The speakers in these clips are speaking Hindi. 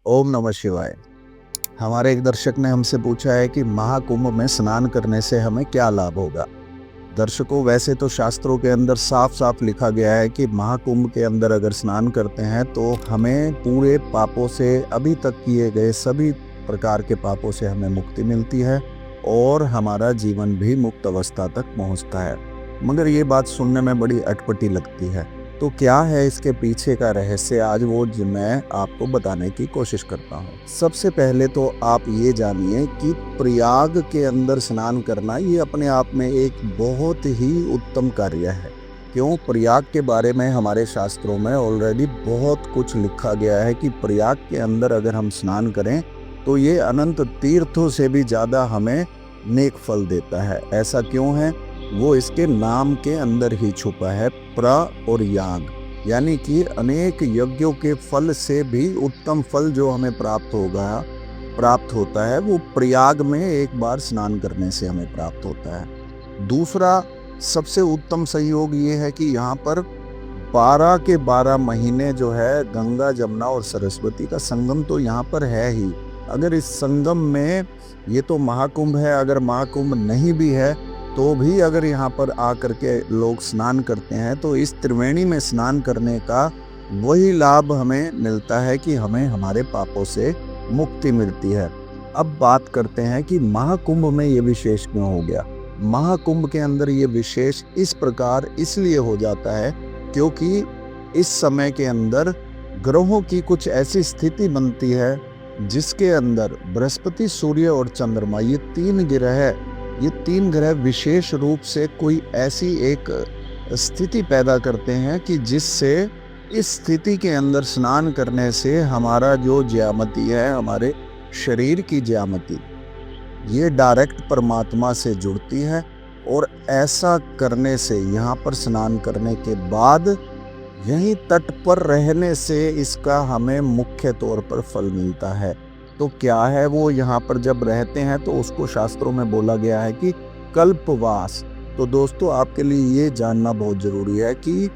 ओम नमः शिवाय। हमारे एक दर्शक ने हमसे पूछा है कि महाकुंभ में स्नान करने से हमें क्या लाभ होगा। दर्शकों, वैसे तो शास्त्रों के अंदर साफ साफ लिखा गया है कि महाकुंभ के अंदर अगर स्नान करते हैं तो हमें पूरे पापों से, अभी तक किए गए सभी प्रकार के पापों से हमें मुक्ति मिलती है और हमारा जीवन भी मुक्त अवस्था तक पहुंचता है। मगर ये बात सुनने में बड़ी अटपटी लगती है। तो क्या है इसके पीछे का रहस्य, आज वो मैं आपको बताने की कोशिश करता हूँ। सबसे पहले तो आप ये जानिए कि प्रयाग के अंदर स्नान करना ये अपने आप में एक बहुत ही उत्तम कार्य है। क्यों? प्रयाग के बारे में हमारे शास्त्रों में ऑलरेडी बहुत कुछ लिखा गया है कि प्रयाग के अंदर अगर हम स्नान करें तो ये अनंत तीर्थों से भी ज़्यादा हमें नेक फल देता है। ऐसा क्यों है? वो इसके नाम के अंदर ही छुपा है, प्र और याग, यानी कि अनेक यज्ञों के फल से भी उत्तम फल जो हमें प्राप्त होता है वो प्रयाग में एक बार स्नान करने से हमें प्राप्त होता है। दूसरा सबसे उत्तम संयोग ये है कि यहाँ पर 12 के 12 महीने जो है गंगा, जमुना और सरस्वती का संगम तो यहाँ पर है ही। अगर इस संगम में, ये तो महाकुंभ है, अगर महाकुंभ नहीं भी है तो भी अगर यहाँ पर आकर के लोग स्नान करते हैं तो इस त्रिवेणी में स्नान करने का वही लाभ हमें मिलता है कि हमें हमारे पापों से मुक्ति मिलती है। अब बात करते हैं कि महाकुंभ में ये विशेष क्यों हो गया। महाकुंभ के अंदर ये विशेष इस प्रकार इसलिए हो जाता है क्योंकि इस समय के अंदर ग्रहों की कुछ ऐसी स्थिति बनती है जिसके अंदर बृहस्पति, सूर्य और चंद्रमा, ये तीन ग्रह विशेष रूप से कोई ऐसी एक स्थिति पैदा करते हैं कि जिससे इस स्थिति के अंदर स्नान करने से हमारा जो ज्यामिति है, हमारे शरीर की ज्यामिति, ये डायरेक्ट परमात्मा से जुड़ती है। और ऐसा करने से, यहाँ पर स्नान करने के बाद यहीं तट पर रहने से इसका हमें मुख्य तौर पर फल मिलता है। तो क्या है वो? यहाँ पर जब रहते हैं तो उसको शास्त्रों में बोला गया है कि कल्पवास। तो दोस्तों, आपके लिए ये जानना बहुत ज़रूरी है कि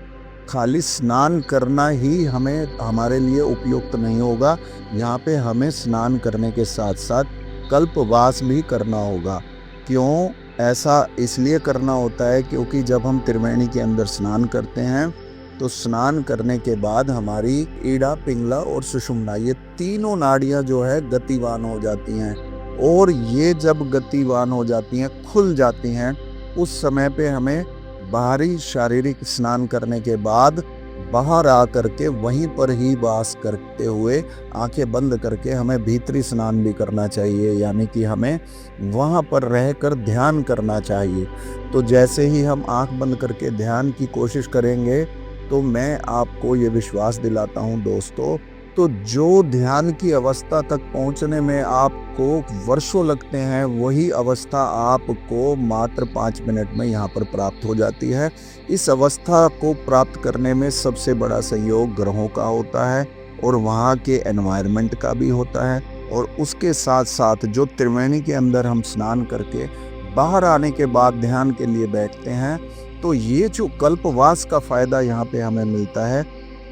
खाली स्नान करना ही हमारे लिए उपयुक्त नहीं होगा। यहाँ पे हमें स्नान करने के साथ साथ कल्पवास भी करना होगा। क्यों ऐसा इसलिए करना होता है? क्योंकि जब हम त्रिवेणी के अंदर स्नान करते हैं तो स्नान करने के बाद हमारी ईड़ा, पिंगला और सुषुम्ना, ये तीनों नाड़ियां जो है गतिवान हो जाती हैं। और ये जब गतिवान हो जाती हैं, खुल जाती हैं, उस समय पे हमें बाहरी शारीरिक स्नान करने के बाद बाहर आकर के वहीं पर ही वास करते हुए आंखें बंद करके हमें भीतरी स्नान भी करना चाहिए, यानी कि हमें वहाँ पर रहकर ध्यान करना चाहिए। तो जैसे ही हम आंख बंद करके ध्यान की कोशिश करेंगे तो मैं आपको ये विश्वास दिलाता हूँ दोस्तों, तो जो ध्यान की अवस्था तक पहुँचने में आपको वर्षों लगते हैं, वही अवस्था आपको मात्र 5 मिनट में यहाँ पर प्राप्त हो जाती है। इस अवस्था को प्राप्त करने में सबसे बड़ा सहयोग ग्रहों का होता है और वहाँ के एनवायरनमेंट का भी होता है। और उसके साथ साथ जो त्रिवेणी के अंदर हम स्नान करके बाहर आने के बाद ध्यान के लिए बैठते हैं, तो ये जो कल्पवास का फायदा यहाँ पे हमें मिलता है,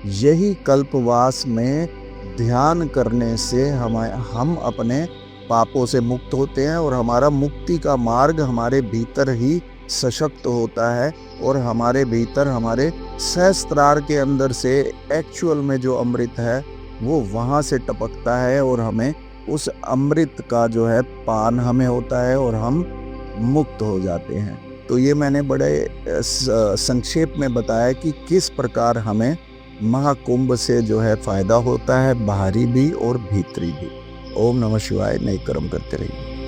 यही कल्पवास में ध्यान करने से हम अपने पापों से मुक्त होते हैं और हमारा मुक्ति का मार्ग हमारे भीतर ही सशक्त होता है। और हमारे भीतर, हमारे सहस्त्रार के अंदर से एक्चुअल में जो अमृत है वो वहाँ से टपकता है और हमें उस अमृत का जो है पान हमें होता है और हम मुक्त हो जाते हैं। तो ये मैंने बड़े संक्षेप में बताया कि किस प्रकार हमें महाकुंभ से जो है फायदा होता है, बाहरी भी और भीतरी भी। ओम नमः शिवाय। नए कर्म करते रहिए।